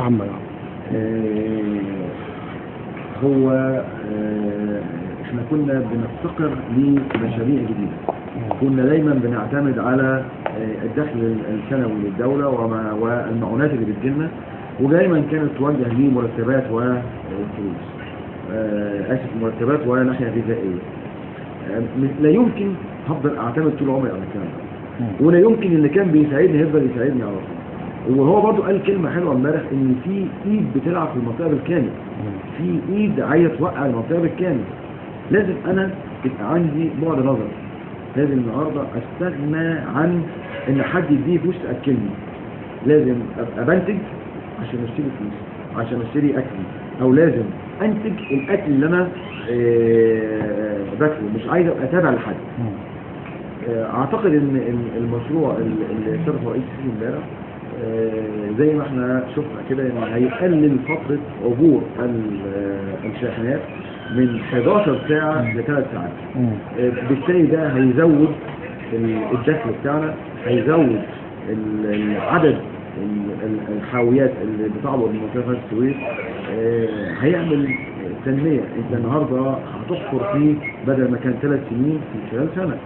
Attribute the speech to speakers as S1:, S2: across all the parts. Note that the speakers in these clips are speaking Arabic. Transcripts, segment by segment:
S1: عامة
S2: هو احنا كنا بنفتقر لمشاريع جديدة. كنا دايما بنعتمد على الدخل السنوي للدولة والمعونات اللي بتجيلنا، ودايما كانت توجه لمرتبات وفلوس، مرتبات وناحية غذائية. لا يمكن هفضل اعتمد طول عمري على الكلام ده، ولا يمكن اللي كان بيساعدني هيفضل يساعدني على طول. وهو برضو قال كلمة حلوة امبارح، ان في ايد بتلعب في المنطقة بالكامل، في ايد عايزة توقع المنطقة بالكامل. لازم انا يبقى عندي بعد نظر، لازم النهارده استغنى عن ان حد يديني فلوس تاكلني. لازم ابقى بنتج عشان اشتري فلوس، عشان اشتري اكل، او لازم انتج الاكل اللي انا باكله، مش عايز ابقى تابع لحد. اعتقد ان المشروع اللي اشتركه رئيس السيسي امبارح زي ما احنا شفنا كده، ان هيقلل فتره عبور الشاحنات من 11 ساعه ل 3 ساعات. بالتالي ده هيزود الدخل بتاعنا، هيزود عدد الحاويات اللي بتعبر من منطقه السويس، هيعمل تنميه. انت النهارده هتحفر فيه بدل ما كان 3 سنين في خلال سنه.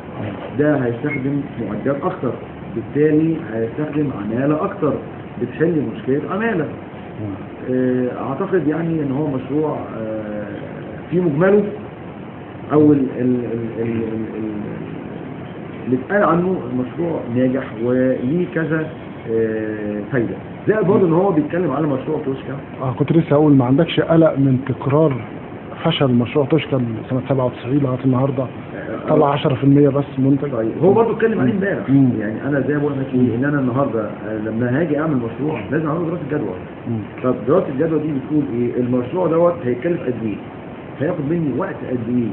S2: ده هيستخدم معدات اكتر، بالتالي هيستخدم عماله اكتر، بتحل مشكله عماله. اعتقد يعني ان هو مشروع في مجمله، او اللي اتقال عنه مشروع ناجح وليه كذا فايده. زائد برضه ان هو بيتكلم على مشروع توشكا.
S1: كنت لسه اقول، ما عندكش قلق من تكرار فشل مشروع توشكا سنه 97 لغايه النهارده؟ طلع 10% بس منتج.
S2: طيب هو برضه اتكلم عليه امبارح. يعني انا زي ما بقول لك ان انا النهارده لما هاجي اعمل مشروع لازم اعمل دراسه جدوى. طب دراسه الجدوى دي بتقول ايه؟ المشروع دوت هيكلف قد ايه؟ هياخد مني وقت قد ايه؟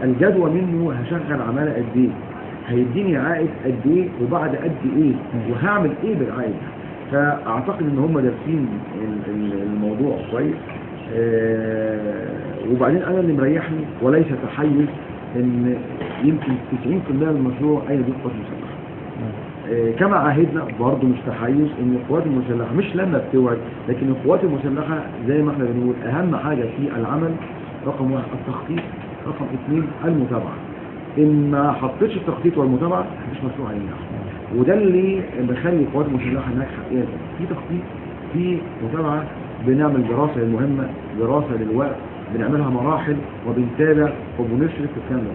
S2: الجدوى منه هشغل عماله قد ايه؟ هيديني عائد قد ايه وبعد قد ايه؟ وهعمل ايه بالعائد؟ فاعتقد ان هم دارسين الموضوع كويس. وبعدين انا اللي مريحني وليس تحيز ان يمكن 90% من المشروع اين دي القوات المسلحه. كما عهدنا برضه مش تحيز ان القوات المسلحه مش لما بتوعد، لكن القوات المسلحه زي ما احنا بنقول اهم حاجه في العمل رقم 1 التخطيط، رقم 2 المتابعه. ان ما حطيتش التخطيط والمتابعه مش مشروع هينجح. وده اللي مخلي القوات المسلحه ناجحه. يعني في تخطيط، في متابعه، بنعمل دراسه للمهمه، دراسه للوقت، بنعملها مراحل، وبنتابع وبنشرف في الكلام ده.